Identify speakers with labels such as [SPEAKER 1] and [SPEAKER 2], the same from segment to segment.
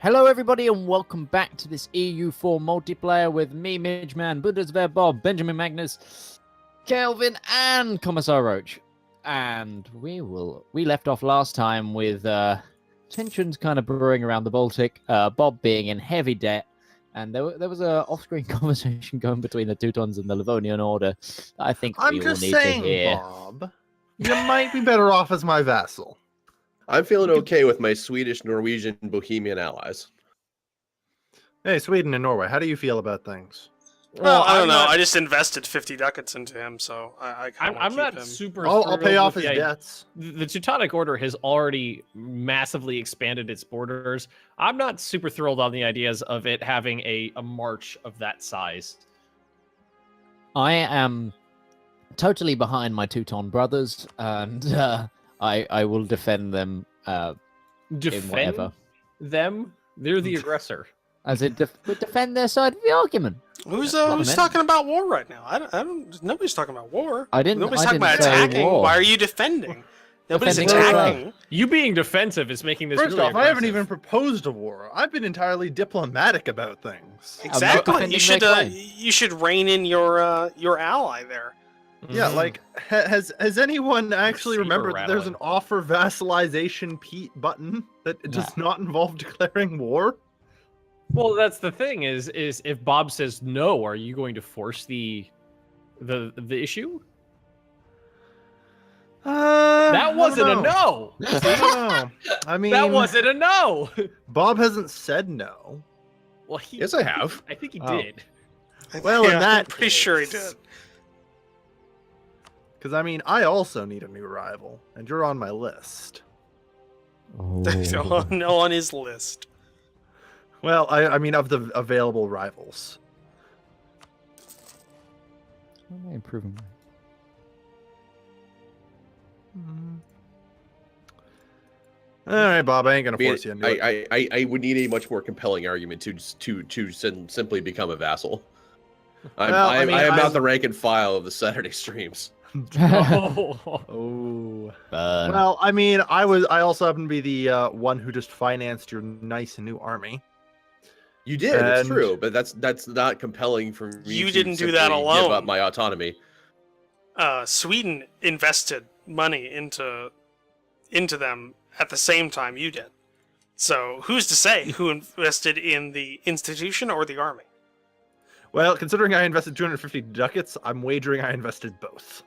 [SPEAKER 1] Hello, everybody, and welcome back to this EU4 multiplayer with me, Midgeman, Bundeswehr Bob, Benjamin Magnus, Kelvin, and Commissar Roach. And we left off last time with tensions kind of brewing around the Baltic, Bob being in heavy debt, and there was a off-screen conversation going between the Teutons and the Livonian Order. I think we all need to hear.
[SPEAKER 2] Bob, you might be better off as my vassal.
[SPEAKER 3] I'm feeling okay with my Swedish, Norwegian, Bohemian allies.
[SPEAKER 2] Hey, Sweden and Norway, how do you feel about things?
[SPEAKER 4] Well, I don't know. I just invested 50 ducats into him, so
[SPEAKER 5] I'm not super.
[SPEAKER 2] I'll pay off his debts.
[SPEAKER 5] The Teutonic Order has already massively expanded its borders. I'm not super thrilled on the ideas of it having a march of that size.
[SPEAKER 1] I am totally behind my Teuton brothers, and I will defend them.
[SPEAKER 5] Defend them? They're the aggressor.
[SPEAKER 1] As it defend their side of the argument.
[SPEAKER 4] Who's talking about war right now? I don't. Nobody's talking about war. Nobody's talking about attacking.
[SPEAKER 1] War.
[SPEAKER 4] Why are you defending? Nobody's
[SPEAKER 1] Defending
[SPEAKER 4] attacking.
[SPEAKER 5] You being defensive is making this
[SPEAKER 2] First
[SPEAKER 5] really
[SPEAKER 2] off,
[SPEAKER 5] aggressive.
[SPEAKER 2] I haven't even proposed a war. I've been entirely diplomatic about things.
[SPEAKER 4] Exactly. You should
[SPEAKER 1] defending
[SPEAKER 4] you should rein in your ally there.
[SPEAKER 2] Yeah, like has anyone actually remembered that there's an offer vassalization button that does not involve declaring war?
[SPEAKER 5] Well, that's the thing is if Bob says no, are you going to force the issue? That wasn't a no.
[SPEAKER 2] I don't know. I mean,
[SPEAKER 5] That wasn't a no.
[SPEAKER 2] Bob hasn't said no.
[SPEAKER 5] Well, he.
[SPEAKER 3] Yes, I have.
[SPEAKER 5] I think he
[SPEAKER 2] Oh.
[SPEAKER 5] did.
[SPEAKER 2] Well, in
[SPEAKER 4] Yeah,
[SPEAKER 2] that
[SPEAKER 4] I'm pretty sure he
[SPEAKER 2] case-
[SPEAKER 4] did.
[SPEAKER 2] Because I mean, I also need a new rival, and you're on my list.
[SPEAKER 4] On his list.
[SPEAKER 2] Well, I mean, of the available rivals.
[SPEAKER 1] How am I improving?
[SPEAKER 2] All right, Bob, I ain't gonna force you into it.
[SPEAKER 3] I would need a much more compelling argument to simply become a vassal. I am not the rank and file of the Saturday streams.
[SPEAKER 5] Oh.
[SPEAKER 2] Well, I mean, I also happen to be the one who just financed your nice new army.
[SPEAKER 3] You did, it's
[SPEAKER 2] And-
[SPEAKER 3] true, but that's not compelling for me.
[SPEAKER 4] You
[SPEAKER 3] to
[SPEAKER 4] didn't do
[SPEAKER 3] simply
[SPEAKER 4] that
[SPEAKER 3] Give
[SPEAKER 4] alone.
[SPEAKER 3] up my autonomy.
[SPEAKER 4] Sweden invested money into them at the same time you did. So who's to say who invested in the institution or the army?
[SPEAKER 2] Well, considering I invested 250 ducats, I'm wagering I invested both.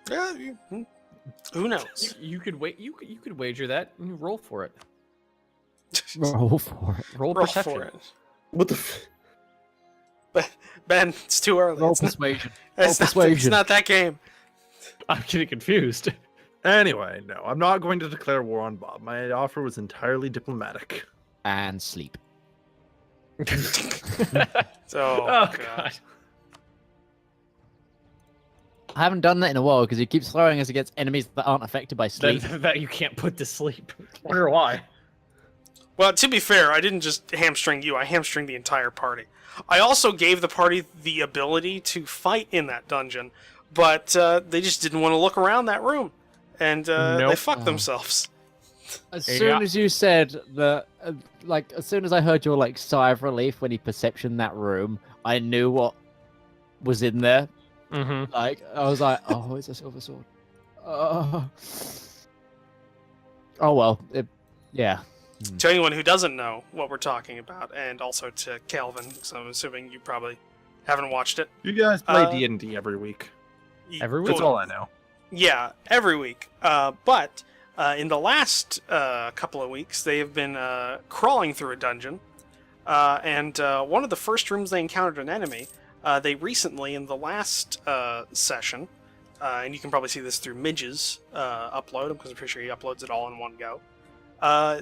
[SPEAKER 4] Yeah, who knows?
[SPEAKER 5] You could wait. You could wager that. And roll for it.
[SPEAKER 1] Roll for it.
[SPEAKER 5] Roll
[SPEAKER 4] Roll
[SPEAKER 5] perception.
[SPEAKER 4] for it.
[SPEAKER 3] What the?
[SPEAKER 4] Ben, it's too early.
[SPEAKER 1] Roll
[SPEAKER 4] It's not-
[SPEAKER 1] persuasion.
[SPEAKER 4] It's
[SPEAKER 1] persuasion.
[SPEAKER 4] not that game.
[SPEAKER 5] I'm getting confused.
[SPEAKER 2] Anyway, no, I'm not going to declare war on Bob. My offer was entirely diplomatic.
[SPEAKER 1] And sleep.
[SPEAKER 4] So,
[SPEAKER 5] Oh god.
[SPEAKER 1] I haven't done that in a while because he keeps throwing us against enemies that aren't affected by sleep.
[SPEAKER 5] That you can't put to sleep. Wonder why.
[SPEAKER 4] Well, to be fair, I didn't just hamstring you. I hamstringed the entire party. I also gave the party the ability to fight in that dungeon, but they just didn't want to look around that room, and they
[SPEAKER 5] Nope.
[SPEAKER 4] fucked themselves.
[SPEAKER 1] As soon as you said that, as soon as I heard your sigh of relief when he perceptioned that room, I knew what was in there.
[SPEAKER 5] Mm-hmm.
[SPEAKER 1] I was like, oh, it's a silver sword. Oh well, yeah.
[SPEAKER 4] To anyone who doesn't know what we're talking about, and also to Calvin, so I'm assuming you probably haven't watched it.
[SPEAKER 2] You guys play D&D every week.
[SPEAKER 5] Every week?
[SPEAKER 2] That's all I know.
[SPEAKER 4] Yeah, every week. But in the last couple of weeks, they have been crawling through a dungeon, and one of the first rooms they encountered an enemy. They recently, in the last session, and you can probably see this through Midge's upload, because I'm pretty sure he uploads it all in one go.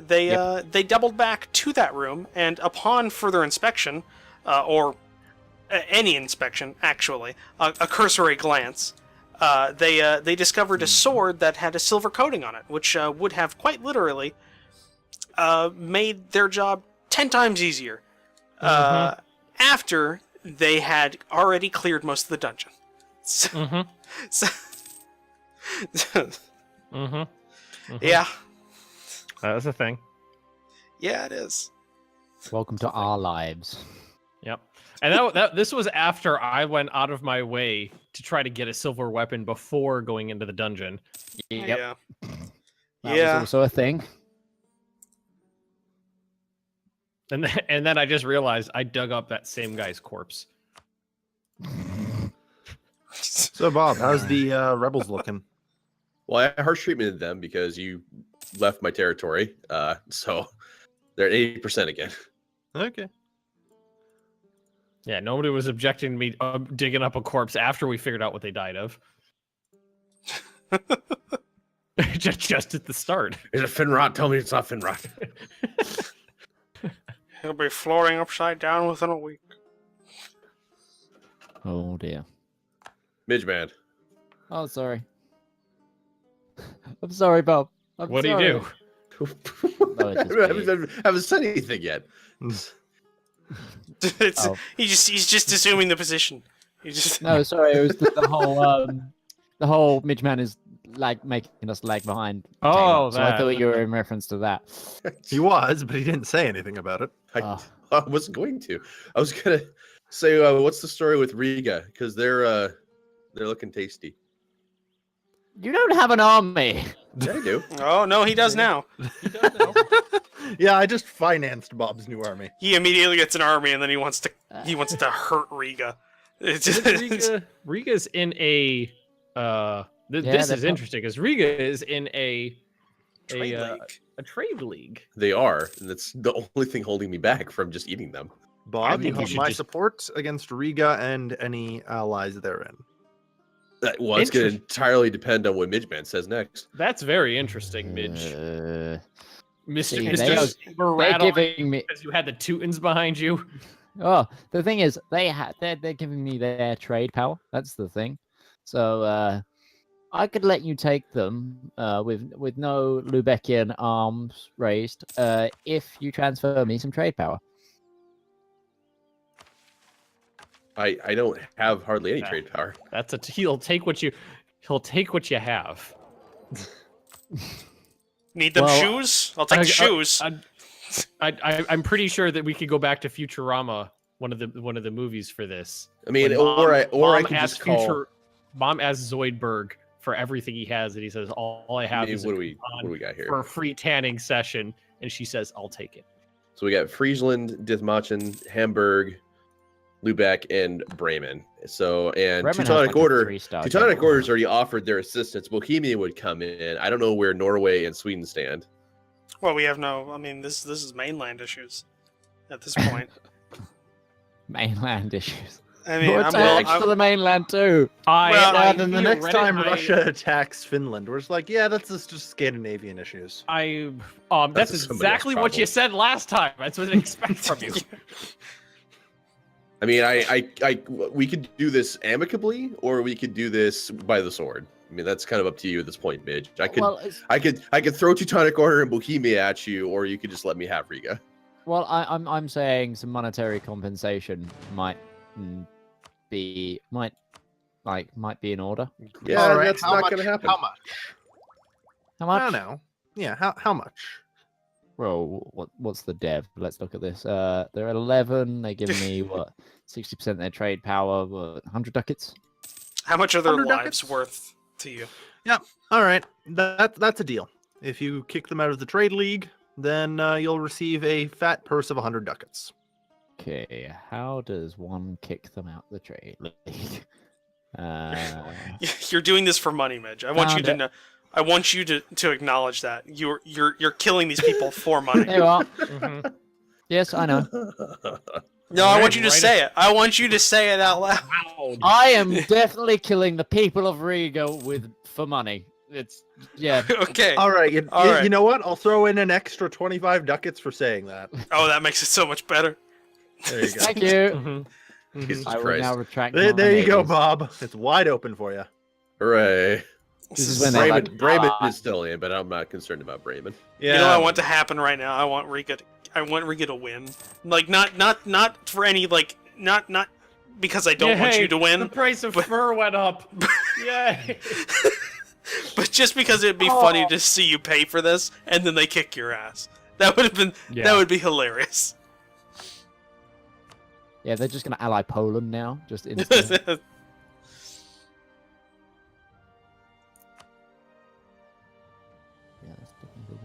[SPEAKER 4] They doubled back to that room, and upon further inspection, or any inspection, actually, a cursory glance, they discovered a sword that had a silver coating on it, which would have quite literally made their job 10 times easier after they had already cleared most of the dungeon. So,
[SPEAKER 5] Mm-hmm.
[SPEAKER 4] yeah,
[SPEAKER 5] That's a thing.
[SPEAKER 4] yeah, it is.
[SPEAKER 1] Welcome to our lives.
[SPEAKER 5] Yep. And this was after I went out of my way to try to get a silver weapon before going into the dungeon.
[SPEAKER 1] Yep.
[SPEAKER 4] Yeah.
[SPEAKER 1] That was also a thing.
[SPEAKER 5] And then I just realized I dug up that same guy's corpse.
[SPEAKER 2] So, Bob, how's the rebels looking?
[SPEAKER 3] Well, I harsh treatmented them because you left my territory. So they're at 80% again.
[SPEAKER 2] Okay.
[SPEAKER 5] Yeah, nobody was objecting to me digging up a corpse after we figured out what they died of. just at the start.
[SPEAKER 3] Is it Finrod? Tell me it's not Finrod.
[SPEAKER 4] He'll be floating upside down within a week.
[SPEAKER 1] Oh dear.
[SPEAKER 3] Midgeman.
[SPEAKER 1] Oh, sorry. I'm sorry, Bob.
[SPEAKER 5] What do you do?
[SPEAKER 1] No, it just
[SPEAKER 3] I haven't said anything yet.
[SPEAKER 4] He's just assuming the position.
[SPEAKER 1] No, sorry. It was the whole Midgeman is like making us lag behind.
[SPEAKER 5] Oh,
[SPEAKER 1] so I thought you were in reference to that.
[SPEAKER 2] He was, but he didn't say anything about it.
[SPEAKER 3] I wasn't going to. I was gonna say, what's the story with Riga? Because they're looking tasty.
[SPEAKER 1] You don't have an army.
[SPEAKER 3] Yeah, I do.
[SPEAKER 4] Oh no, he does now.
[SPEAKER 2] Yeah, I just financed Bob's new army.
[SPEAKER 4] He immediately gets an army, and then he wants to hurt Riga. It's just,
[SPEAKER 5] Riga's in a. This is interesting because Riga is in a trade league.
[SPEAKER 3] They are, and that's the only thing holding me back from just eating them.
[SPEAKER 2] Bob, you
[SPEAKER 5] think you
[SPEAKER 2] have
[SPEAKER 5] should
[SPEAKER 2] my
[SPEAKER 5] just-
[SPEAKER 2] support against Riga and any allies therein.
[SPEAKER 3] Well, it's going to entirely depend on what Midgeman says next.
[SPEAKER 5] That's very interesting, Midge. Mr.
[SPEAKER 1] see,
[SPEAKER 5] Mr.
[SPEAKER 1] they're
[SPEAKER 5] Rattle,
[SPEAKER 1] giving me.
[SPEAKER 5] because you had the Teutons behind you.
[SPEAKER 1] Oh, the thing is, they're giving me their trade power. That's the thing. So I could let you take them with no Lubeckian arms raised if you transfer me some trade power.
[SPEAKER 3] I don't have hardly any
[SPEAKER 5] Yeah.
[SPEAKER 3] trade power.
[SPEAKER 5] He'll take what you have.
[SPEAKER 4] need them
[SPEAKER 1] Well,
[SPEAKER 4] shoes? I'll take the shoes.
[SPEAKER 5] I'm pretty sure that we could go back to Futurama, one of the movies for this.
[SPEAKER 3] I mean,
[SPEAKER 5] When
[SPEAKER 3] or I
[SPEAKER 5] Mom
[SPEAKER 3] could
[SPEAKER 5] asks
[SPEAKER 3] just call.
[SPEAKER 5] Mom asks Zoidberg for everything he has, and he says, "All I have
[SPEAKER 3] I mean,
[SPEAKER 5] is
[SPEAKER 3] what
[SPEAKER 5] a
[SPEAKER 3] do we
[SPEAKER 5] coupon
[SPEAKER 3] got here?
[SPEAKER 5] for a free tanning session," and she says, "I'll take it."
[SPEAKER 3] So we got Friesland, Dithmarschen, Hamburg, Lubeck, and Bremen. So and
[SPEAKER 1] Bremen has,
[SPEAKER 3] Teutonic
[SPEAKER 1] like, a
[SPEAKER 3] Order.
[SPEAKER 1] 3-star
[SPEAKER 3] Teutonic
[SPEAKER 1] general.
[SPEAKER 3] Order's already offered their assistance. Bohemia would come in. I don't know where Norway and Sweden stand.
[SPEAKER 4] Well, we have no. I mean, this is mainland issues at this point.
[SPEAKER 1] Mainland issues.
[SPEAKER 4] I mean,
[SPEAKER 1] We're attached to the mainland too.
[SPEAKER 2] And then the next time Russia attacks Finland, we're just like, yeah, that's just Scandinavian issues.
[SPEAKER 5] That's
[SPEAKER 3] That's somebody
[SPEAKER 5] exactly
[SPEAKER 3] else's
[SPEAKER 5] what you said last time. That's what I expect from you.
[SPEAKER 3] I mean, we could do this amicably, or we could do this by the sword. I mean, that's kind of up to you at this point, Midge. I could throw Teutonic Order and Bohemia at you, or you could just let me have Riga.
[SPEAKER 1] Well, I'm saying some monetary compensation might be in order.
[SPEAKER 3] Yeah,
[SPEAKER 2] All right,
[SPEAKER 3] that's
[SPEAKER 2] how
[SPEAKER 3] not
[SPEAKER 2] much-
[SPEAKER 3] going to happen.
[SPEAKER 2] How much?
[SPEAKER 1] How much?
[SPEAKER 2] I don't know. Yeah, how much?
[SPEAKER 1] Well, what's the dev? Let's look at this. They're at 11. They give me what 60% of their trade power. What, 100 ducats?
[SPEAKER 4] How much are their
[SPEAKER 2] 100
[SPEAKER 4] lives
[SPEAKER 2] ducats?
[SPEAKER 4] worth to you?
[SPEAKER 2] All right, that's a deal. If you kick them out of the trade league, then you'll receive a fat purse of 100 ducats.
[SPEAKER 1] Okay, how does one kick them out the trade league?
[SPEAKER 4] You're doing this for money, Midge. I want you
[SPEAKER 1] Found
[SPEAKER 4] to
[SPEAKER 1] it.
[SPEAKER 4] know. I want you to acknowledge that you're killing these people for money.
[SPEAKER 1] There you are.
[SPEAKER 5] Mhm.
[SPEAKER 1] Yes, I know.
[SPEAKER 4] No, I want you to
[SPEAKER 5] Right.
[SPEAKER 4] say it. I want you to say it out loud.
[SPEAKER 1] I am definitely killing the people of Riga for money. It's
[SPEAKER 4] Okay.
[SPEAKER 2] All right, you
[SPEAKER 4] All right.
[SPEAKER 2] know what? I'll throw in an extra 25 ducats for saying that.
[SPEAKER 4] Oh, that makes it so much better.
[SPEAKER 2] There you go.
[SPEAKER 1] Thank you.
[SPEAKER 5] Mhm. Mhm.
[SPEAKER 3] Jesus
[SPEAKER 1] I will
[SPEAKER 3] Christ.
[SPEAKER 1] now retract.
[SPEAKER 2] There you go,
[SPEAKER 1] my
[SPEAKER 2] Bob. It's wide open for you.
[SPEAKER 3] Hooray.
[SPEAKER 1] This is when they're
[SPEAKER 3] Bremen,
[SPEAKER 1] like,
[SPEAKER 3] Bremen
[SPEAKER 1] "Ah."
[SPEAKER 3] is still in, but I'm not concerned about Bremen.
[SPEAKER 2] Yeah.
[SPEAKER 4] You know what I want to happen right now? I want Riga to win. Like not for any like not because I don't want
[SPEAKER 5] Yay,
[SPEAKER 4] you to
[SPEAKER 5] The
[SPEAKER 4] win,
[SPEAKER 5] price of fur went up. Yay!
[SPEAKER 4] but just because it'd be funny to see you pay for this and then they kick your ass. That would have been that would be hilarious.
[SPEAKER 1] Yeah, they're just gonna ally Poland now. Just instantly. Yeah, that's definitely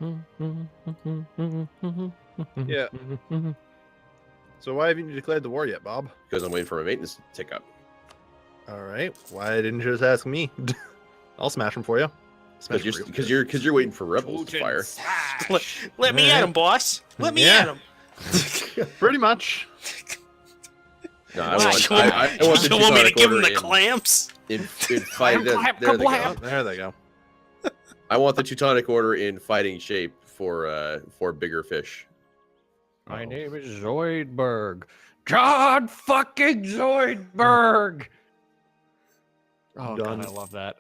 [SPEAKER 1] one of them.
[SPEAKER 2] Yeah. So why haven't you declared the war yet, Bob?
[SPEAKER 3] Because I'm waiting for my maintenance to tick up.
[SPEAKER 2] All right. Why didn't you just ask me? I'll smash them for you.
[SPEAKER 3] Because you're waiting for rebels to fire.
[SPEAKER 4] Let me at him, boss. Let me at him.
[SPEAKER 2] Pretty much.
[SPEAKER 3] No,
[SPEAKER 4] You want me to give him the clamps?
[SPEAKER 3] In fight, there they go.
[SPEAKER 2] Oh, there they go.
[SPEAKER 3] I want the Teutonic Order in fighting shape for bigger fish.
[SPEAKER 5] My name is Zoidberg. God fucking Zoidberg! Oh,
[SPEAKER 2] Done.
[SPEAKER 5] God, I love that.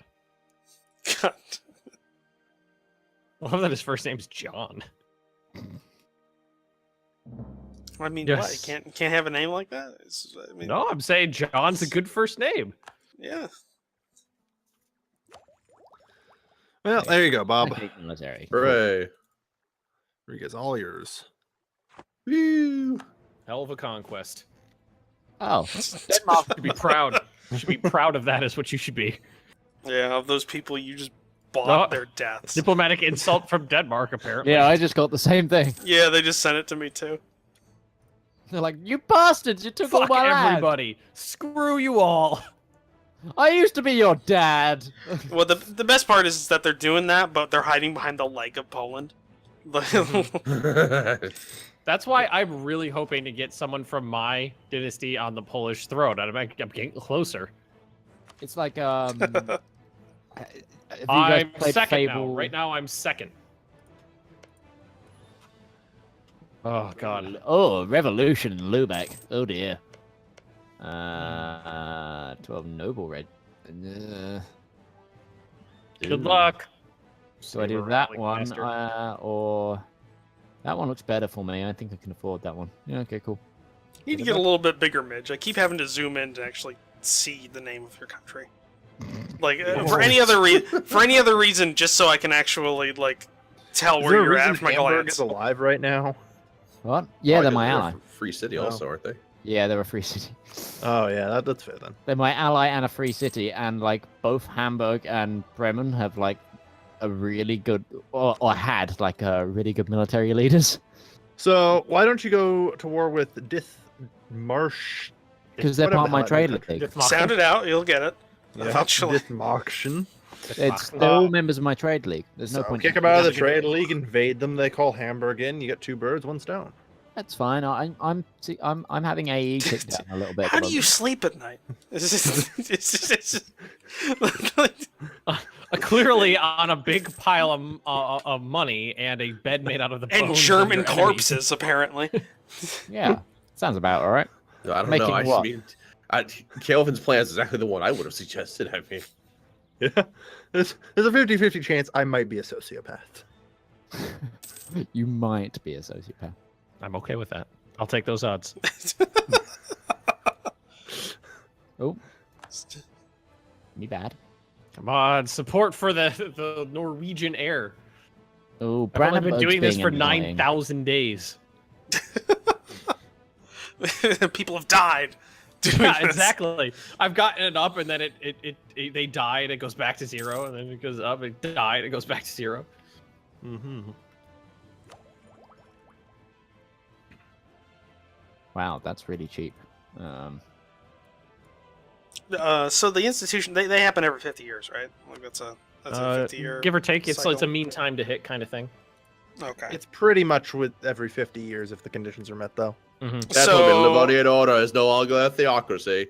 [SPEAKER 4] God.
[SPEAKER 5] I love that his first name's John.
[SPEAKER 4] I mean,
[SPEAKER 5] Yes.
[SPEAKER 4] what? You can't have a name like that? I mean,
[SPEAKER 5] No, I'm saying John's a good first name.
[SPEAKER 4] Yeah.
[SPEAKER 2] Well, there you go, Bob.
[SPEAKER 1] Military.
[SPEAKER 3] Hooray!
[SPEAKER 2] Riga's all yours.
[SPEAKER 3] Woo!
[SPEAKER 5] Hell of a conquest.
[SPEAKER 1] Oh,
[SPEAKER 5] Denmark should be proud. You should be proud of that, is what you should be.
[SPEAKER 4] Yeah, of those people, you just bought
[SPEAKER 5] Oh.
[SPEAKER 4] their deaths.
[SPEAKER 5] Diplomatic insult from Denmark, apparently.
[SPEAKER 1] yeah, I just got the same thing.
[SPEAKER 4] Yeah, they just sent it to me too.
[SPEAKER 1] They're like, you bastards! You took all
[SPEAKER 5] Fuck
[SPEAKER 1] my land.
[SPEAKER 5] everybody. Screw you all.
[SPEAKER 1] I used to be your dad.
[SPEAKER 4] Well, the best part is that they're doing that, but they're hiding behind the leg of Poland.
[SPEAKER 5] That's why I'm really hoping to get someone from my dynasty on the Polish throne. I'm getting closer.
[SPEAKER 1] It's like have you guys
[SPEAKER 5] I'm
[SPEAKER 1] played
[SPEAKER 5] second
[SPEAKER 1] Fable?
[SPEAKER 5] now. Right now, I'm second. Oh, God.
[SPEAKER 1] Oh, revolution in Lubeck. Oh dear. 12 noble red.
[SPEAKER 5] Good luck.
[SPEAKER 1] So I do
[SPEAKER 5] Saber
[SPEAKER 1] that
[SPEAKER 5] Rattling
[SPEAKER 1] one,
[SPEAKER 5] Master.
[SPEAKER 1] or that one looks better for me. I think I can afford that one. Yeah, okay, cool.
[SPEAKER 4] You need to get a little bit bigger, Midge. I keep having to zoom in to actually see the name of your country. Like for any other reason, just so I can actually like tell
[SPEAKER 2] Is
[SPEAKER 4] where
[SPEAKER 2] there a
[SPEAKER 4] you're
[SPEAKER 2] reason
[SPEAKER 4] at from a
[SPEAKER 2] Hamburg
[SPEAKER 4] glance.
[SPEAKER 2] is alive right now?
[SPEAKER 1] What? Yeah, they're
[SPEAKER 3] Oh,
[SPEAKER 1] my
[SPEAKER 3] they're
[SPEAKER 1] ally.
[SPEAKER 3] a free city
[SPEAKER 2] Oh.
[SPEAKER 3] also, aren't they?
[SPEAKER 1] Yeah, they're a free city.
[SPEAKER 2] Oh yeah, that's fair then.
[SPEAKER 1] They're my ally and a free city, and like both Hamburg and Bremen have like a really good, or had like a really good military leaders.
[SPEAKER 2] So why don't you go to war with Dithmarsh?
[SPEAKER 1] Because they're
[SPEAKER 2] Whatever
[SPEAKER 1] part of my
[SPEAKER 2] the hell
[SPEAKER 1] trade
[SPEAKER 2] that
[SPEAKER 1] league.
[SPEAKER 4] Sound it out, you'll get it. Eventually.
[SPEAKER 2] Dithmarschen.
[SPEAKER 1] They're all members of my trade league. There's no
[SPEAKER 2] So
[SPEAKER 1] point.
[SPEAKER 2] kick them out of the trade league, invade them. They call Hamburg in. You get 2 birds, 1 stone.
[SPEAKER 1] That's fine. I'm having AE kicked down a little bit.
[SPEAKER 4] How do you sleep at night?
[SPEAKER 5] Clearly on a big pile of money and a bed made out of the bones
[SPEAKER 4] And
[SPEAKER 5] of
[SPEAKER 4] German
[SPEAKER 5] your
[SPEAKER 4] corpses, apparently.
[SPEAKER 1] Yeah, sounds about all right.
[SPEAKER 3] I don't
[SPEAKER 1] Making
[SPEAKER 3] know. I
[SPEAKER 1] what?
[SPEAKER 3] mean, Kelvin's plan is exactly the one I would have suggested. I mean,
[SPEAKER 2] Yeah. There's a 50-50 chance I might be a sociopath.
[SPEAKER 1] You might be a sociopath.
[SPEAKER 5] I'm okay with that. I'll take those odds.
[SPEAKER 1] Oh, me bad.
[SPEAKER 5] Come on, support for the Norwegian air.
[SPEAKER 1] Oh,
[SPEAKER 5] I've only been
[SPEAKER 1] Brandenburg's
[SPEAKER 5] doing this
[SPEAKER 1] being
[SPEAKER 5] for
[SPEAKER 1] annoying.
[SPEAKER 5] 9,000 days.
[SPEAKER 4] People have died. doing
[SPEAKER 5] Yeah,
[SPEAKER 4] this.
[SPEAKER 5] exactly. I've gotten it up, and then they die, and it goes back to 0, and then it goes up, and die, and it goes back to 0.
[SPEAKER 2] Mm-hmm.
[SPEAKER 1] Wow, that's really cheap.
[SPEAKER 4] So the institution they happen every 50 years, right? Like that's a 50-year
[SPEAKER 5] give or take. It's
[SPEAKER 4] cycle.
[SPEAKER 5] a mean time to hit kind of thing.
[SPEAKER 4] Okay.
[SPEAKER 2] It's pretty much with every 50 years if the conditions are met, though.
[SPEAKER 3] that's
[SPEAKER 4] So-
[SPEAKER 3] what Livonia order is no longer a theocracy.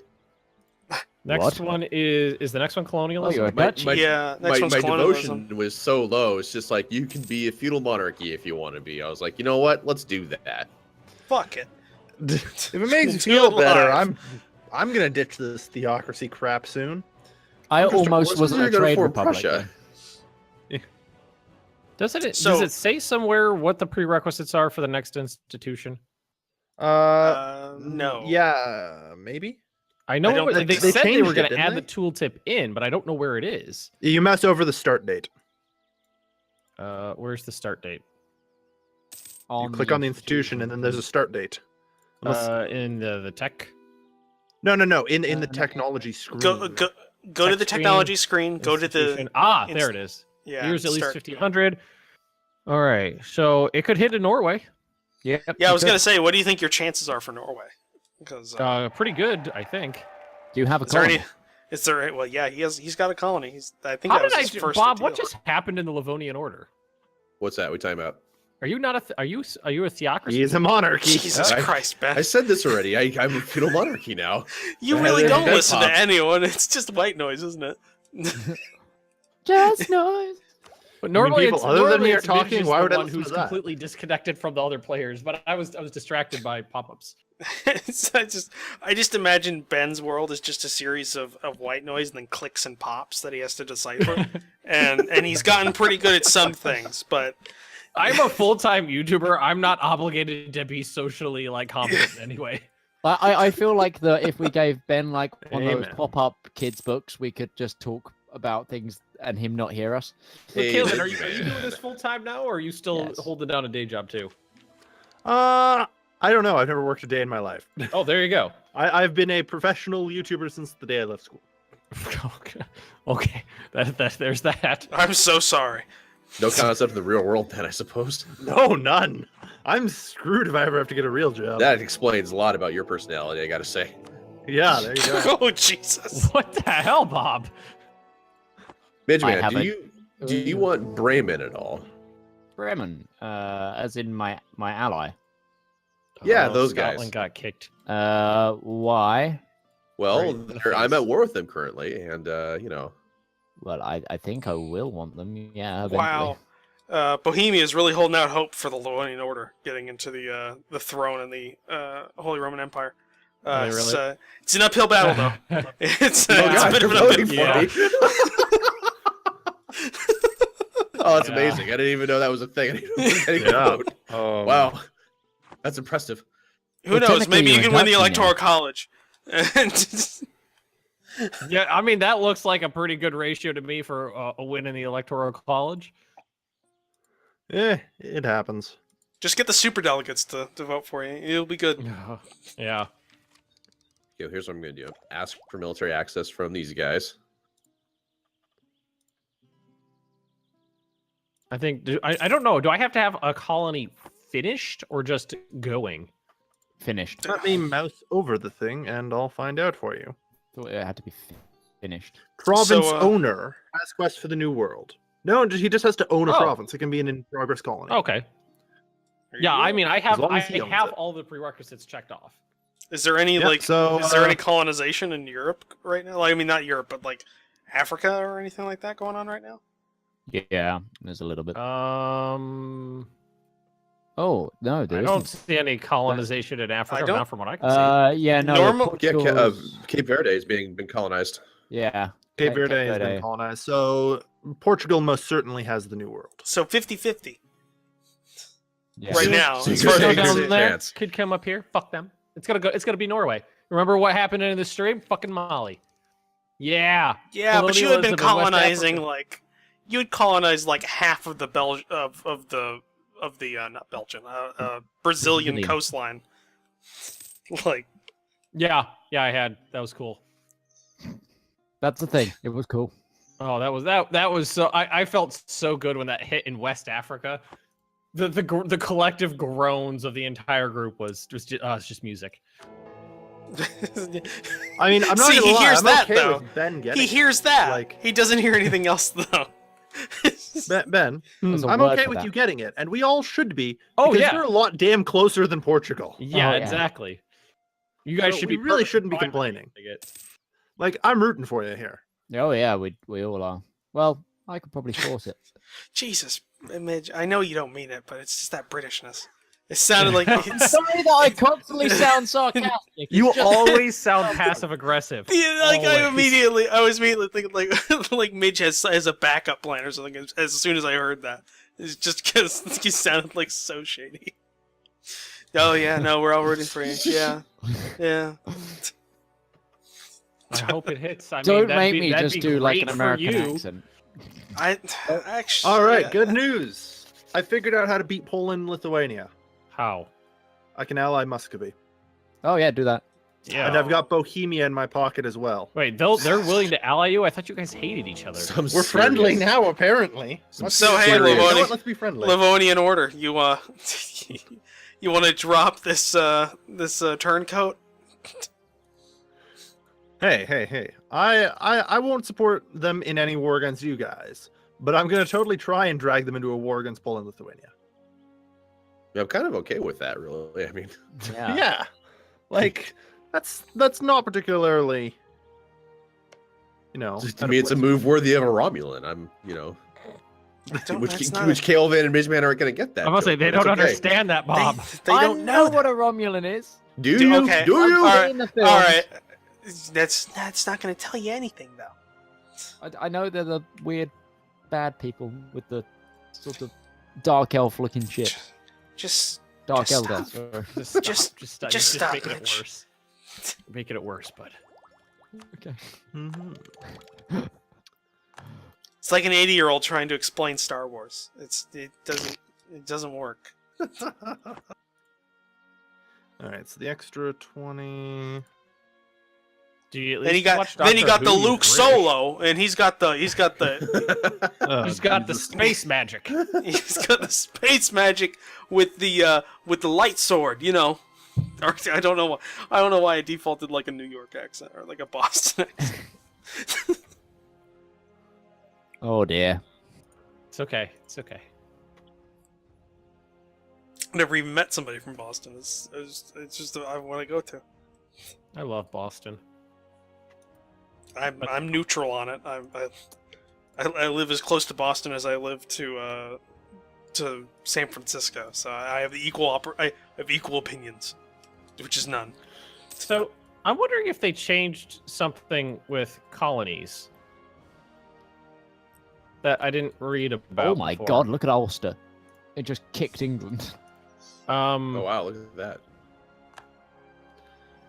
[SPEAKER 5] Next
[SPEAKER 1] What?
[SPEAKER 5] one is the next one colonialism?
[SPEAKER 1] you're a Dutch.
[SPEAKER 4] Yeah, next
[SPEAKER 3] my
[SPEAKER 4] one's colonialism.
[SPEAKER 3] devotion was so low. It's just like you can be a feudal monarchy if you want to be. I was like, you know what? Let's do that.
[SPEAKER 4] Fuck it.
[SPEAKER 2] If it makes you
[SPEAKER 4] Do
[SPEAKER 2] feel
[SPEAKER 4] it
[SPEAKER 2] better,
[SPEAKER 4] live.
[SPEAKER 2] I'm gonna ditch this theocracy crap soon.
[SPEAKER 1] I
[SPEAKER 3] Just
[SPEAKER 1] almost wasn't a
[SPEAKER 3] gonna
[SPEAKER 1] trade
[SPEAKER 3] form
[SPEAKER 1] republic.
[SPEAKER 3] Prussia.
[SPEAKER 5] Does it
[SPEAKER 4] So-
[SPEAKER 5] say somewhere what the prerequisites are for the next institution?
[SPEAKER 4] No.
[SPEAKER 2] Yeah, maybe.
[SPEAKER 5] I know
[SPEAKER 4] I don't think
[SPEAKER 5] they
[SPEAKER 4] so.
[SPEAKER 5] said they
[SPEAKER 2] changed
[SPEAKER 5] were
[SPEAKER 2] it,
[SPEAKER 5] going to
[SPEAKER 2] didn't
[SPEAKER 5] add
[SPEAKER 2] they?
[SPEAKER 5] the tooltip in, but I don't know where it is.
[SPEAKER 2] You messed over the start date.
[SPEAKER 5] Where's the start date?
[SPEAKER 2] You click on the institution, and then there's a start date.
[SPEAKER 5] In the tech.
[SPEAKER 2] No. In the technology screen.
[SPEAKER 4] Go to the technology screen. Go to the
[SPEAKER 5] there it is.
[SPEAKER 4] Yeah,
[SPEAKER 5] Here's at least 1,500. All right, so it could hit in Norway.
[SPEAKER 1] Yeah.
[SPEAKER 4] I was gonna say, what do you think your chances are for Norway? Because
[SPEAKER 5] pretty good, I think.
[SPEAKER 1] Do you have a
[SPEAKER 4] is there
[SPEAKER 1] colony?
[SPEAKER 4] any? Is there? Well, yeah, he's got a colony. I think
[SPEAKER 5] How
[SPEAKER 4] that was
[SPEAKER 5] did
[SPEAKER 4] his first
[SPEAKER 5] Bob?
[SPEAKER 4] deal.
[SPEAKER 5] What just happened in the Livonian Order?
[SPEAKER 3] What's that? We talking about?
[SPEAKER 5] Are you not a? Are you a theocracy?
[SPEAKER 2] He's a monarchy.
[SPEAKER 4] Jesus Christ, Ben!
[SPEAKER 3] I said this already. I'm a feudal monarchy now.
[SPEAKER 4] You
[SPEAKER 3] I
[SPEAKER 4] really
[SPEAKER 3] had
[SPEAKER 4] don't
[SPEAKER 3] that
[SPEAKER 4] listen
[SPEAKER 3] popped.
[SPEAKER 4] to anyone. It's just white noise, isn't it?
[SPEAKER 1] Just noise.
[SPEAKER 5] But normally,
[SPEAKER 2] people
[SPEAKER 5] it's,
[SPEAKER 2] other than
[SPEAKER 5] normally
[SPEAKER 2] me are
[SPEAKER 5] it's
[SPEAKER 2] talking,
[SPEAKER 5] Midge is
[SPEAKER 2] why
[SPEAKER 5] the
[SPEAKER 2] would I
[SPEAKER 5] one
[SPEAKER 2] listen
[SPEAKER 5] who's
[SPEAKER 2] to that?
[SPEAKER 5] completely disconnected from the other players. But I was distracted by pop-ups.
[SPEAKER 4] I just imagine Ben's world is just a series of white noise and then clicks and pops that he has to decipher, and he's gotten pretty good at some things, but
[SPEAKER 5] I'm a full-time YouTuber. I'm not obligated to be socially competent anyway.
[SPEAKER 1] I feel like if we gave Ben like one of those
[SPEAKER 2] Amen.
[SPEAKER 1] pop-up kids books, we could just talk about things and him not hear us.
[SPEAKER 5] But
[SPEAKER 3] Hey,
[SPEAKER 5] Caleb, are you
[SPEAKER 3] man.
[SPEAKER 5] doing this full-time now, or are you still
[SPEAKER 1] Yes.
[SPEAKER 5] holding down a day job too?
[SPEAKER 2] I don't know. I've never worked a day in my life.
[SPEAKER 5] Oh, there you go.
[SPEAKER 2] I've been a professional YouTuber since the day I left school.
[SPEAKER 5] Okay. There's that.
[SPEAKER 4] I'm so sorry.
[SPEAKER 3] No concept of the real world, then I suppose.
[SPEAKER 2] No, none. I'm screwed if I ever have to get a real job.
[SPEAKER 3] That explains a lot about your personality, I gotta say.
[SPEAKER 2] Yeah, there you go.
[SPEAKER 4] Oh Jesus!
[SPEAKER 5] What the hell, Bob?
[SPEAKER 3] Midge
[SPEAKER 1] I
[SPEAKER 3] man,
[SPEAKER 1] haven't-
[SPEAKER 3] do you want Bremen at all?
[SPEAKER 1] Bremen, as in my ally.
[SPEAKER 3] Yeah,
[SPEAKER 5] Oh,
[SPEAKER 3] those guys.
[SPEAKER 5] Scotland got kicked.
[SPEAKER 1] Why?
[SPEAKER 3] Well,
[SPEAKER 2] Right.
[SPEAKER 3] I'm at war with them currently, and
[SPEAKER 1] Well, I think I will want them. Yeah.
[SPEAKER 4] Wow. Bohemia is really holding out hope for the Livonian Order getting into the throne in the Holy Roman Empire.
[SPEAKER 5] Are they really?
[SPEAKER 4] It's an uphill battle, though. It's a
[SPEAKER 3] God,
[SPEAKER 4] bit of an
[SPEAKER 3] you're
[SPEAKER 4] uphill
[SPEAKER 3] voting
[SPEAKER 5] Yeah.
[SPEAKER 3] for me. Oh, that's
[SPEAKER 5] Yeah.
[SPEAKER 3] amazing! I didn't even know that was a thing. I didn't know it was getting a
[SPEAKER 2] Yeah.
[SPEAKER 3] vote.
[SPEAKER 2] Oh,
[SPEAKER 3] Wow, that's impressive.
[SPEAKER 4] Who
[SPEAKER 1] Well,
[SPEAKER 4] knows?
[SPEAKER 1] technically
[SPEAKER 4] Maybe you
[SPEAKER 1] you're
[SPEAKER 4] can win the
[SPEAKER 1] adopting
[SPEAKER 4] Electoral College.
[SPEAKER 5] Yeah, I mean that looks like a pretty good ratio to me for a win in the Electoral College.
[SPEAKER 2] it happens.
[SPEAKER 4] Just get the super delegates to vote for you. It'll be good.
[SPEAKER 5] Yeah.
[SPEAKER 3] Okay, here's what I'm gonna do: ask for military access from these guys.
[SPEAKER 5] I think I don't know. Do I have to have a colony finished or just going?
[SPEAKER 1] Finished.
[SPEAKER 2] Let me mouse over the thing, and I'll find out for you.
[SPEAKER 1] Thought it had to be finished.
[SPEAKER 2] Province
[SPEAKER 4] So,
[SPEAKER 2] owner has quest for the New World. No, he just has to own a
[SPEAKER 5] Oh.
[SPEAKER 2] province. It can be an in-progress colony.
[SPEAKER 5] Okay.
[SPEAKER 4] There you
[SPEAKER 5] Yeah,
[SPEAKER 4] go.
[SPEAKER 5] I mean I have
[SPEAKER 2] long as he owns it.
[SPEAKER 5] all the prerequisites checked off.
[SPEAKER 4] Is there any
[SPEAKER 2] Yep, so,
[SPEAKER 4] is there any colonization in Europe right now? I mean, not Europe, but Africa or anything like that going on right now?
[SPEAKER 1] Yeah, there's a little bit. Oh no,
[SPEAKER 5] I
[SPEAKER 1] there
[SPEAKER 5] don't
[SPEAKER 1] isn't.
[SPEAKER 5] see any colonization in Africa,
[SPEAKER 4] don't-
[SPEAKER 5] not from what I can see.
[SPEAKER 1] Yeah, no.
[SPEAKER 4] Normal-
[SPEAKER 3] Yeah,
[SPEAKER 1] Portugal's-
[SPEAKER 3] Cape Verde is been colonized.
[SPEAKER 1] yeah.
[SPEAKER 2] Cape Verde has
[SPEAKER 1] Verde.
[SPEAKER 2] been colonized, so Portugal most certainly has the New World.
[SPEAKER 4] So 50-50
[SPEAKER 1] Yeah.
[SPEAKER 4] right now.
[SPEAKER 3] So
[SPEAKER 4] As
[SPEAKER 3] you're
[SPEAKER 4] far
[SPEAKER 3] saying
[SPEAKER 4] as
[SPEAKER 3] there's
[SPEAKER 5] down
[SPEAKER 3] a
[SPEAKER 5] there
[SPEAKER 3] chance.
[SPEAKER 5] could come up here. Fuck them. It's gonna be Norway. Remember what happened in the stream? Fucking Mali. Yeah.
[SPEAKER 4] yeah, but you had been
[SPEAKER 5] colonialism in West
[SPEAKER 4] colonizing
[SPEAKER 5] Africa.
[SPEAKER 4] you had colonized half of the not Belgian Brazilian
[SPEAKER 1] Brazilian.
[SPEAKER 4] coastline.
[SPEAKER 5] Yeah, I had. That was cool.
[SPEAKER 1] That's the thing. It was cool.
[SPEAKER 5] Oh, that was so. I felt so good when that hit in West Africa. The collective groans of the entire group was just it's just music.
[SPEAKER 2] I mean, I'm not
[SPEAKER 4] See,
[SPEAKER 2] gonna
[SPEAKER 4] he
[SPEAKER 2] lie,
[SPEAKER 4] hears
[SPEAKER 2] I'm
[SPEAKER 4] that,
[SPEAKER 2] okay
[SPEAKER 4] though.
[SPEAKER 2] with Ben getting
[SPEAKER 4] He hears that.
[SPEAKER 2] Like-
[SPEAKER 4] He doesn't hear anything else though.
[SPEAKER 2] Ben,
[SPEAKER 1] There's a
[SPEAKER 2] I'm
[SPEAKER 1] word
[SPEAKER 2] okay
[SPEAKER 1] for
[SPEAKER 2] with
[SPEAKER 1] that.
[SPEAKER 2] you getting it, and we all should be.
[SPEAKER 5] Oh,
[SPEAKER 2] because
[SPEAKER 5] yeah.
[SPEAKER 2] you're a lot damn closer than Portugal.
[SPEAKER 5] Yeah,
[SPEAKER 1] Oh, yeah.
[SPEAKER 5] exactly. You guys
[SPEAKER 2] So
[SPEAKER 5] should
[SPEAKER 2] we
[SPEAKER 5] be.
[SPEAKER 2] really
[SPEAKER 5] perfectly
[SPEAKER 2] shouldn't be
[SPEAKER 5] fine with
[SPEAKER 2] complaining.
[SPEAKER 5] it.
[SPEAKER 2] Like, I'm rooting for you here.
[SPEAKER 1] Oh yeah, we all are. Well, I could probably force it.
[SPEAKER 4] Jesus, Midge, I know you don't mean it, but it's just that Britishness. It sounded like it's,
[SPEAKER 1] Sorry that I constantly sound sarcastic. It's
[SPEAKER 5] You
[SPEAKER 1] just-
[SPEAKER 5] always sound passive aggressive.
[SPEAKER 4] yeah, I
[SPEAKER 5] Always.
[SPEAKER 4] was immediately thinking like Midge has a backup plan or something. As soon as I heard that, it's just because you sounded like so shady. Oh yeah, no, we're all rooting for you. Yeah.
[SPEAKER 5] I hope it hits. I mean,
[SPEAKER 1] Don't
[SPEAKER 5] that'd
[SPEAKER 1] make
[SPEAKER 5] be-
[SPEAKER 1] me
[SPEAKER 5] that'd
[SPEAKER 1] just
[SPEAKER 5] be
[SPEAKER 1] do like
[SPEAKER 5] great
[SPEAKER 1] an
[SPEAKER 5] for
[SPEAKER 1] American
[SPEAKER 5] you.
[SPEAKER 1] accent.
[SPEAKER 4] I actually.
[SPEAKER 2] All right,
[SPEAKER 4] yeah.
[SPEAKER 2] good news. I figured out how to beat Poland and Lithuania.
[SPEAKER 5] How?
[SPEAKER 2] I can ally Muscovy.
[SPEAKER 1] Oh yeah, do that.
[SPEAKER 5] Yeah.
[SPEAKER 2] And I've got Bohemia in my pocket as well.
[SPEAKER 5] Wait, they're willing to ally you? I thought you guys hated each other.
[SPEAKER 2] We're friendly now, apparently.
[SPEAKER 4] So hey,
[SPEAKER 3] serious.
[SPEAKER 2] You know
[SPEAKER 4] Livoni,
[SPEAKER 2] what? Let's be friendly.
[SPEAKER 4] Livonian order. You you want to drop this turncoat?
[SPEAKER 2] Hey. I won't support them in any war against you guys, but I'm gonna totally try and drag them into a war against Poland and Lithuania.
[SPEAKER 3] Yeah, I'm kind of okay with that, really. I mean,
[SPEAKER 2] Yeah. Like that's not particularly,
[SPEAKER 3] to me, it's a move worthy of a Romulan. I'm, which Calvin and Midgeman aren't going to get that.
[SPEAKER 5] I'm gonna say they don't understand that, Bob.
[SPEAKER 4] They don't know
[SPEAKER 1] what a Romulan is.
[SPEAKER 3] Do you?
[SPEAKER 4] Okay.
[SPEAKER 3] Do you?
[SPEAKER 4] All right. That's not going to tell you anything, though.
[SPEAKER 1] I know they're the weird, bad people with the sort of dark elf-looking shit.
[SPEAKER 4] Just
[SPEAKER 1] Dark
[SPEAKER 4] just
[SPEAKER 1] Elder.
[SPEAKER 4] stop.
[SPEAKER 1] sorry.
[SPEAKER 4] Just stop,
[SPEAKER 5] making it
[SPEAKER 4] Mitch.
[SPEAKER 5] worse. Making it worse, bud.
[SPEAKER 1] Okay.
[SPEAKER 4] It's like an 80-year-old trying to explain Star Wars. It doesn't work.
[SPEAKER 2] All right, so the extra 20.
[SPEAKER 5] Do you at
[SPEAKER 4] Then
[SPEAKER 5] least
[SPEAKER 4] he got
[SPEAKER 5] watch
[SPEAKER 4] then he
[SPEAKER 5] Doctor
[SPEAKER 4] got the
[SPEAKER 5] Who, you
[SPEAKER 4] Luke
[SPEAKER 5] British?
[SPEAKER 4] Solo, and he's got the
[SPEAKER 5] He's got the space magic.
[SPEAKER 4] he's got the space magic with the light sword, Or, I don't know why I defaulted like a New York accent or like a Boston accent.
[SPEAKER 1] Oh dear.
[SPEAKER 5] It's okay. It's okay.
[SPEAKER 4] Never even met somebody from Boston. It's just I want to go to.
[SPEAKER 5] I love Boston.
[SPEAKER 4] I'm neutral on it. I live as close to Boston as I live to San Francisco, so I have I have equal opinions, which is none.
[SPEAKER 5] So I'm wondering if they changed something with colonies that I didn't read about.
[SPEAKER 1] Oh my
[SPEAKER 5] before.
[SPEAKER 1] god, look at Ulster. It just kicked England.
[SPEAKER 3] Oh wow, look at that.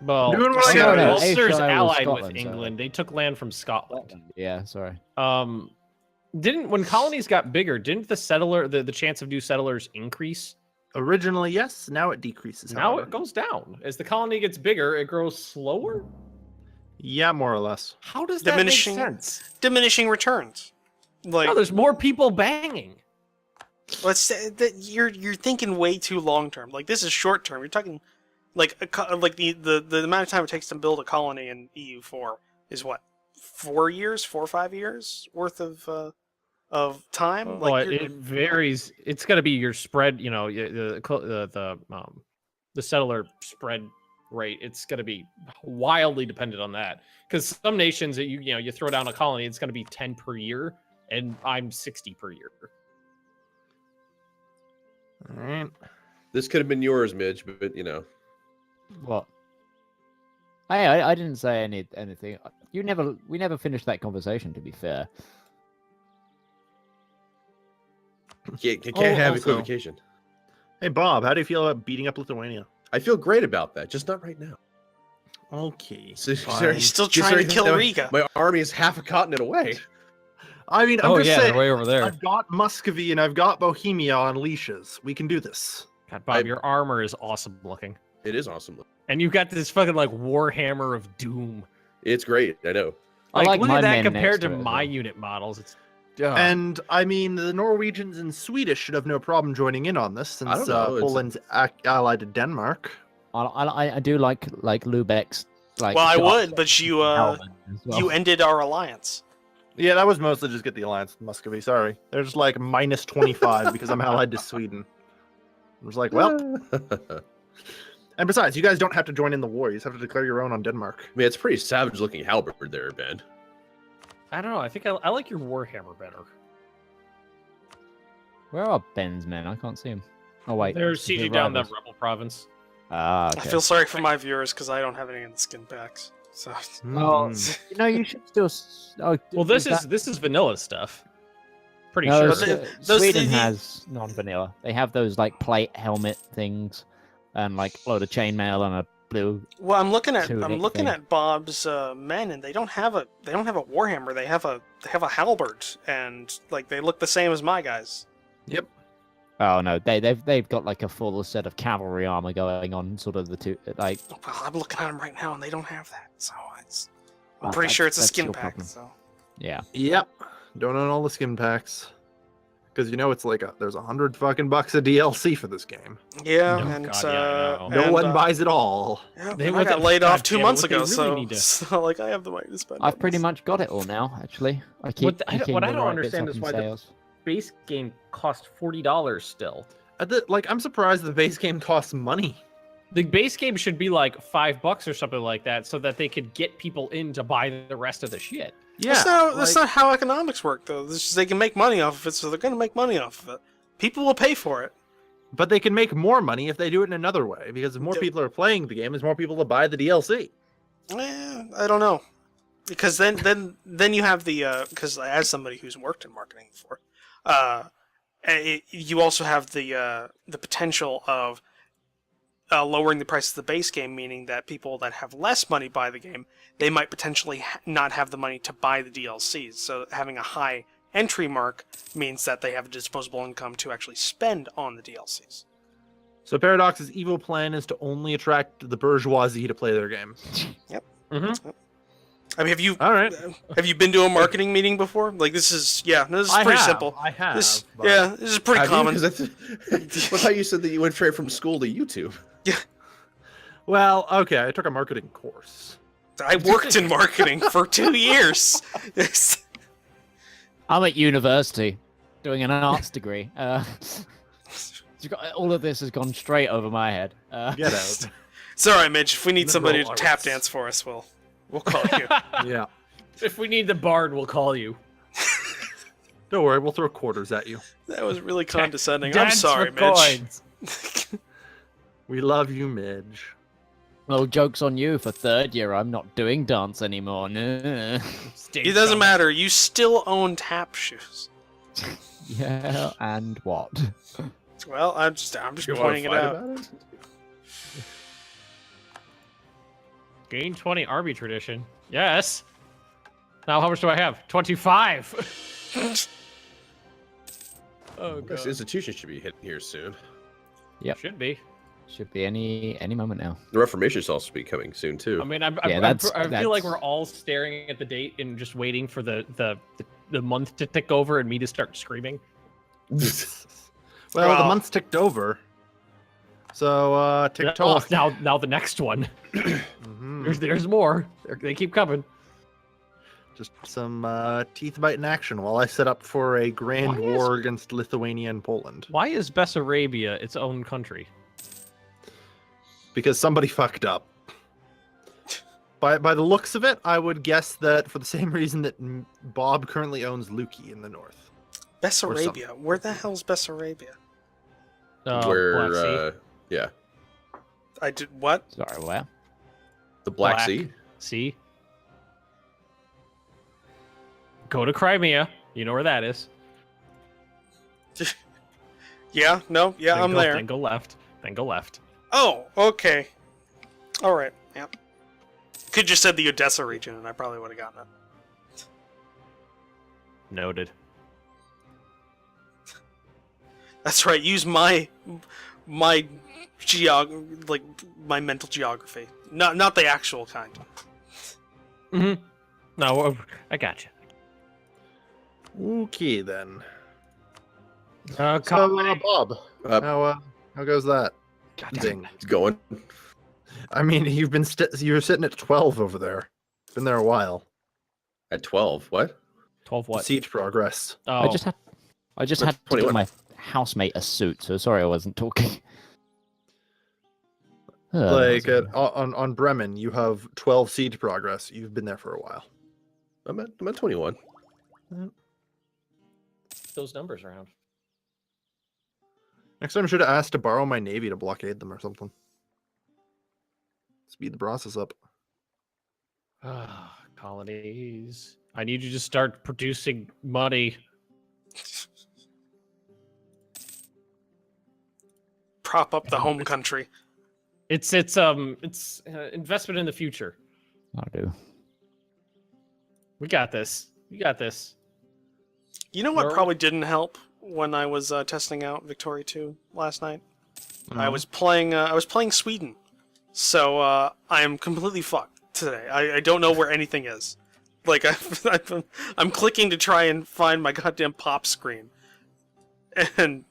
[SPEAKER 5] Well,
[SPEAKER 2] Doing what I
[SPEAKER 1] gotta do.
[SPEAKER 5] Ulster's
[SPEAKER 1] HI was
[SPEAKER 5] allied with
[SPEAKER 1] Scotland, so-
[SPEAKER 5] England. They took land from Scotland.
[SPEAKER 1] Yeah, sorry.
[SPEAKER 5] When colonies got bigger, didn't the chance of new settlers increase?
[SPEAKER 2] Originally, yes. Now it decreases.
[SPEAKER 5] Now
[SPEAKER 2] however.
[SPEAKER 5] it goes down. As the colony gets bigger, it grows slower.
[SPEAKER 2] Yeah, more or less.
[SPEAKER 5] How does
[SPEAKER 4] Diminishing-
[SPEAKER 5] that make sense?
[SPEAKER 4] Diminishing returns. Like
[SPEAKER 5] No, there's more people banging.
[SPEAKER 4] let's say that you're thinking way too long term. Like this is short term. You're talking like the amount of time it takes to build a colony in EU4 is what 4 or 5 years worth of time.
[SPEAKER 5] Well,
[SPEAKER 4] Like
[SPEAKER 5] it varies. It's got to be your spread. The settler spread rate. It's going to be wildly dependent on that. Because some nations that you throw down a colony, it's going to be 10 per year, and I'm 60 per year.
[SPEAKER 2] All right.
[SPEAKER 3] This could have been yours, Midge, but
[SPEAKER 1] What? I didn't say anything. We never finished that conversation, to be fair.
[SPEAKER 3] you can't have
[SPEAKER 2] also-
[SPEAKER 3] equivocation.
[SPEAKER 2] Hey, Bob, how do you feel about beating up Lithuania?
[SPEAKER 3] I feel great about that, just not right now.
[SPEAKER 2] Okay.
[SPEAKER 3] Fine.
[SPEAKER 4] he's still trying to kill Riga.
[SPEAKER 3] My army is half a continent away.
[SPEAKER 2] I mean, I'm
[SPEAKER 5] Oh
[SPEAKER 2] just
[SPEAKER 5] yeah,
[SPEAKER 2] saying,
[SPEAKER 5] they're way over there.
[SPEAKER 2] I've got Muscovy and I've got Bohemia on leashes. We can do this.
[SPEAKER 5] God, Bob, your armor is awesome looking,
[SPEAKER 3] It is awesome.
[SPEAKER 5] and you've got this fucking like Warhammer of Doom.
[SPEAKER 3] It's great. I know.
[SPEAKER 1] I like
[SPEAKER 5] look
[SPEAKER 1] my
[SPEAKER 5] at that
[SPEAKER 1] men
[SPEAKER 5] compared
[SPEAKER 1] next
[SPEAKER 5] to
[SPEAKER 1] to it as
[SPEAKER 5] my
[SPEAKER 1] well.
[SPEAKER 5] unit models. It's
[SPEAKER 2] And I mean, the Norwegians and Swedish should have no problem joining in on this since
[SPEAKER 3] don't know, it's-
[SPEAKER 2] Poland's allied to Denmark.
[SPEAKER 1] I do like Lubeck's like.
[SPEAKER 4] Well, I
[SPEAKER 1] shot
[SPEAKER 4] would, but you
[SPEAKER 1] helmet as well.
[SPEAKER 4] you ended our alliance.
[SPEAKER 2] Yeah, that was mostly just get the alliance with Muscovy. Sorry, there's like minus 25 because I'm allied to Sweden. I was like, well, and besides, you guys don't have to join in the war. You just have to declare your own on Denmark.
[SPEAKER 3] I mean, it's a pretty savage looking halberd there, Ben.
[SPEAKER 5] I don't know. I think I like your Warhammer better.
[SPEAKER 1] Where are Ben's men? I can't see him. Oh wait,
[SPEAKER 5] They're
[SPEAKER 1] the
[SPEAKER 5] sieging down the
[SPEAKER 1] rivals.
[SPEAKER 5] rebel province.
[SPEAKER 1] Ah, okay.
[SPEAKER 4] I feel sorry for my viewers because I don't have any in the skin packs. So
[SPEAKER 1] Oh,
[SPEAKER 2] Hmm.
[SPEAKER 1] you should still. Oh,
[SPEAKER 5] Well, this is vanilla stuff. Pretty
[SPEAKER 1] No,
[SPEAKER 5] sure.
[SPEAKER 4] Those-
[SPEAKER 1] Sweden
[SPEAKER 4] the-
[SPEAKER 1] has non-vanilla. They have those like plate helmet things, and like a load of chainmail and a blue.
[SPEAKER 4] well, I'm looking
[SPEAKER 1] Tunic thing.
[SPEAKER 4] at Bob's men, and they don't have a warhammer. They have a halberd, and like they look the same as my guys.
[SPEAKER 2] Yep.
[SPEAKER 1] Oh no, they've got like a full set of cavalry armor going on, sort of the two like.
[SPEAKER 4] Well, I'm looking at them right now, and they don't have that. So I'm
[SPEAKER 1] Well,
[SPEAKER 4] pretty sure it's a
[SPEAKER 1] that's
[SPEAKER 4] skin
[SPEAKER 1] your
[SPEAKER 4] pack.
[SPEAKER 1] problem.
[SPEAKER 4] So
[SPEAKER 1] Yeah.
[SPEAKER 2] Yep. Don't own all the skin packs. Because it's like there's $100 fucking bucks of DLC for this game.
[SPEAKER 4] yeah,
[SPEAKER 5] Oh,
[SPEAKER 4] and
[SPEAKER 5] God, yeah, I know.
[SPEAKER 2] No one buys it all.
[SPEAKER 4] Yeah,
[SPEAKER 5] They
[SPEAKER 4] I
[SPEAKER 5] would-
[SPEAKER 4] got laid
[SPEAKER 5] God
[SPEAKER 4] off 2
[SPEAKER 5] damn it,
[SPEAKER 4] months
[SPEAKER 5] what they
[SPEAKER 4] ago,
[SPEAKER 5] really
[SPEAKER 4] so,
[SPEAKER 5] need to-
[SPEAKER 4] so like I have the money to spend.
[SPEAKER 1] I've
[SPEAKER 4] on
[SPEAKER 1] pretty
[SPEAKER 4] this.
[SPEAKER 1] much got it all now. Actually, I keep.
[SPEAKER 5] What I
[SPEAKER 1] picking
[SPEAKER 5] don't
[SPEAKER 1] the right bits
[SPEAKER 5] understand
[SPEAKER 1] up
[SPEAKER 5] is
[SPEAKER 1] in
[SPEAKER 5] why the
[SPEAKER 1] sales.
[SPEAKER 5] base game cost $40 still.
[SPEAKER 2] I'm surprised the base game costs money.
[SPEAKER 5] The base game should be like $5 or something like that, so that they could get people in to buy the rest of the shit.
[SPEAKER 2] Yeah.
[SPEAKER 4] That's not how economics work, though. This is, they can make money off of it, so they're going to make money off of it. People will pay for it.
[SPEAKER 2] But they can make more money if they do it in another way. Because if more people are playing the game, there's more people to buy the DLC.
[SPEAKER 4] I don't know, because then you have the because as somebody who's worked in marketing before, you also have the potential of lowering the price of the base game, meaning that people that have less money buy the game, they might potentially not have the money to buy the DLCs. So having a high entry mark means that they have a disposable income to actually spend on the DLCs.
[SPEAKER 2] So Paradox's evil plan is to only attract the bourgeoisie to play their game.
[SPEAKER 5] Mm-hmm.
[SPEAKER 4] I mean,
[SPEAKER 2] All right.
[SPEAKER 4] have you been to a marketing meeting before? Like this is pretty simple.
[SPEAKER 2] I have.
[SPEAKER 4] This,
[SPEAKER 2] but-
[SPEAKER 4] yeah, this is pretty
[SPEAKER 3] Have you?
[SPEAKER 4] common.
[SPEAKER 3] 'Cause I thought you said that you went straight from school to YouTube.
[SPEAKER 2] Well, okay. I took a marketing course.
[SPEAKER 4] I worked in marketing for 2 years. Yes.
[SPEAKER 1] I'm at university doing an arts degree. All of this has gone straight over my head.
[SPEAKER 2] Get out.
[SPEAKER 4] It's all right, Mitch. If we need somebody to
[SPEAKER 2] Liberal
[SPEAKER 4] tap
[SPEAKER 2] arts.
[SPEAKER 4] dance for us, we'll call you.
[SPEAKER 2] Yeah.
[SPEAKER 5] If we need the bard, we'll call you.
[SPEAKER 2] Don't worry. We'll throw quarters at you.
[SPEAKER 4] That was really condescending. I'm
[SPEAKER 5] Dance
[SPEAKER 4] sorry,
[SPEAKER 5] for
[SPEAKER 4] Mitch.
[SPEAKER 5] coins.
[SPEAKER 2] We love you, Midge.
[SPEAKER 1] Well, joke's on you. For third year, I'm not doing dance anymore. No.
[SPEAKER 5] Stage
[SPEAKER 4] It doesn't
[SPEAKER 5] show.
[SPEAKER 4] matter. You still own tap shoes.
[SPEAKER 1] Yeah, and what?
[SPEAKER 4] Well, I'm just
[SPEAKER 3] You wanna
[SPEAKER 4] pointing it
[SPEAKER 3] fight
[SPEAKER 4] out.
[SPEAKER 3] about it?
[SPEAKER 5] Gain 20 army tradition. Yes. Now how much do I have? 25. Oh
[SPEAKER 3] This
[SPEAKER 5] god.
[SPEAKER 3] institution should be hitting here soon.
[SPEAKER 1] Yep.
[SPEAKER 5] Should be.
[SPEAKER 1] Should be any moment now.
[SPEAKER 3] The Reformation should also be coming soon too.
[SPEAKER 5] I mean, I
[SPEAKER 1] that's-
[SPEAKER 5] feel like
[SPEAKER 1] that's-
[SPEAKER 5] we're all staring at the date and just waiting for the month to tick over and me to start screaming.
[SPEAKER 2] Well, the
[SPEAKER 4] Well-
[SPEAKER 2] month's ticked over. So, TikTok.
[SPEAKER 5] Now the next one.
[SPEAKER 2] Mhm.
[SPEAKER 5] There's more. They keep coming.
[SPEAKER 2] Just some teeth biting action while I set up for a grand
[SPEAKER 5] Why is-
[SPEAKER 2] war against Lithuania and Poland.
[SPEAKER 5] Why is Bessarabia its own country?
[SPEAKER 2] Because somebody fucked up. By the looks of it, I would guess that for the same reason that Bob currently owns Lukey in the north.
[SPEAKER 4] Bessarabia. Where the hell's Bessarabia?
[SPEAKER 5] Black Sea.
[SPEAKER 3] Where yeah,
[SPEAKER 4] I did what?
[SPEAKER 1] Sorry, where?
[SPEAKER 3] the Black
[SPEAKER 5] Black.
[SPEAKER 3] Sea.
[SPEAKER 5] See? Go to Crimea. You know where that is.
[SPEAKER 4] Yeah, no, yeah,
[SPEAKER 5] Then
[SPEAKER 4] I'm
[SPEAKER 5] go,
[SPEAKER 4] there.
[SPEAKER 5] Then go left. Then go left.
[SPEAKER 4] Oh, okay. All right. Yep. Could just said the Odessa region, and I probably would have gotten it.
[SPEAKER 5] Noted.
[SPEAKER 4] That's right. Use my my mental geography, not the actual kind.
[SPEAKER 5] Mm-hmm. No, I got you.
[SPEAKER 2] Okay then.
[SPEAKER 5] Uh,
[SPEAKER 2] So, Bob,
[SPEAKER 3] Uh,
[SPEAKER 2] how goes that?
[SPEAKER 5] God damn
[SPEAKER 2] Ding.
[SPEAKER 3] It's going.
[SPEAKER 2] I mean, you've been you're sitting at 12 over there. Been there a while.
[SPEAKER 3] At 12. What?
[SPEAKER 5] 12 what?
[SPEAKER 2] Siege progress.
[SPEAKER 5] Oh,
[SPEAKER 1] I just had to
[SPEAKER 3] 21.
[SPEAKER 1] give my housemate a suit, so sorry I wasn't talking.
[SPEAKER 2] Like on Bremen, you have 12 siege progress. You've been there for a while.
[SPEAKER 3] I'm at 21.
[SPEAKER 5] those numbers around.
[SPEAKER 2] Next time, I should have asked to borrow my navy to blockade them or something. Speed the process up.
[SPEAKER 5] Ah, colonies. I need you to start producing money.
[SPEAKER 4] Prop up the home country.
[SPEAKER 5] It's investment in the future.
[SPEAKER 1] I'll do.
[SPEAKER 5] We got this. We got this.
[SPEAKER 4] You know what
[SPEAKER 5] Nor-
[SPEAKER 4] probably didn't help when I was testing out Victoria 2 last night.
[SPEAKER 2] Mm-hmm.
[SPEAKER 4] I was playing Sweden, so I am completely fucked today. I don't know where anything is. Like I'm clicking to try and find my goddamn pop screen, and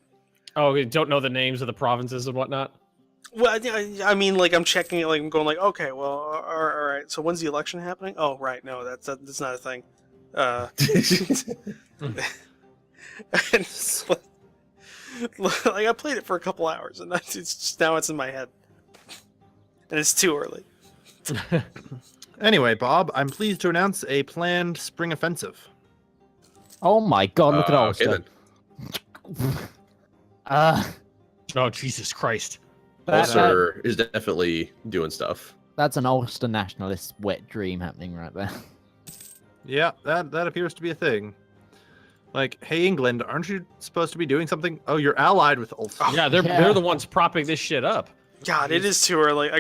[SPEAKER 5] Oh, you don't know the names of the provinces and whatnot?
[SPEAKER 4] well, I mean, like I'm checking it, like I'm going, like, okay, well, all right. So when's the election happening? Oh, right, no, that's not a thing. And so, like I played it for a couple hours, and it's just, now it's in my head, and it's too early.
[SPEAKER 2] Anyway, Bob, I'm pleased to announce a planned spring offensive.
[SPEAKER 1] Oh my God! Look at all
[SPEAKER 3] Okay then.
[SPEAKER 5] Oh, Jesus Christ.
[SPEAKER 3] Ulster is definitely doing stuff.
[SPEAKER 1] That's an Ulster nationalist wet dream happening right there.
[SPEAKER 2] Yeah, that appears to be a thing. Like, hey, England, aren't you supposed to be doing something? Oh, you're allied with Ulster.
[SPEAKER 5] Yeah, they're the ones propping this shit up.
[SPEAKER 4] God, it is too early.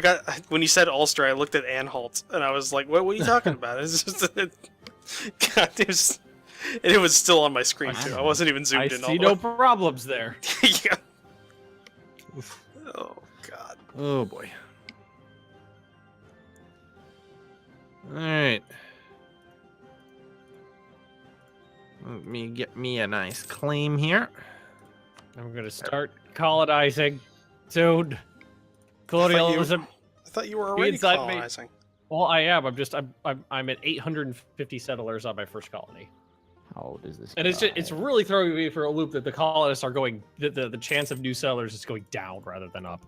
[SPEAKER 4] When you said Ulster, I looked at Anhalt, and I was like, what are you talking about? It's just, God, it was still on my screen too. I wasn't even zoomed
[SPEAKER 5] I
[SPEAKER 4] in.
[SPEAKER 5] see no problems there.
[SPEAKER 4] Yeah. Oh God.
[SPEAKER 2] Oh boy. All right. Let me get me a nice claim here.
[SPEAKER 5] I'm gonna start colonizing soon. Colonialism.
[SPEAKER 4] I thought you were already
[SPEAKER 5] inside me.
[SPEAKER 4] colonizing.
[SPEAKER 5] Well, I am. I'm at 850 settlers on my first colony,
[SPEAKER 1] How old is this?
[SPEAKER 5] and it's really throwing me for a loop that the colonists are going. The chance of new settlers is going down rather than up.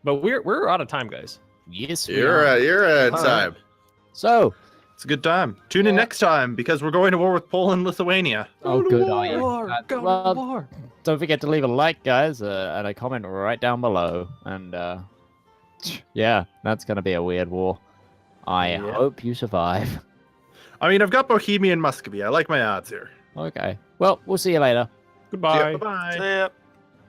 [SPEAKER 5] But we're out of time, guys.
[SPEAKER 1] Yes, we
[SPEAKER 3] You're
[SPEAKER 1] are.
[SPEAKER 3] at
[SPEAKER 2] All right.
[SPEAKER 3] time.
[SPEAKER 1] So,
[SPEAKER 2] It's a good time. Tune in next time because we're going to war with Poland and Lithuania.
[SPEAKER 1] oh, good. Are you?
[SPEAKER 5] Go to
[SPEAKER 1] Well,
[SPEAKER 5] war.
[SPEAKER 1] don't forget to leave a like, guys, and a comment right down below. And yeah, that's gonna be a weird war. I
[SPEAKER 2] Yeah.
[SPEAKER 1] hope you survive.
[SPEAKER 2] I mean, I've got Bohemia and Muscovy. I like my odds here.
[SPEAKER 1] Okay. Well, we'll see you later.
[SPEAKER 5] Goodbye.
[SPEAKER 2] Bye-bye.
[SPEAKER 4] See ya.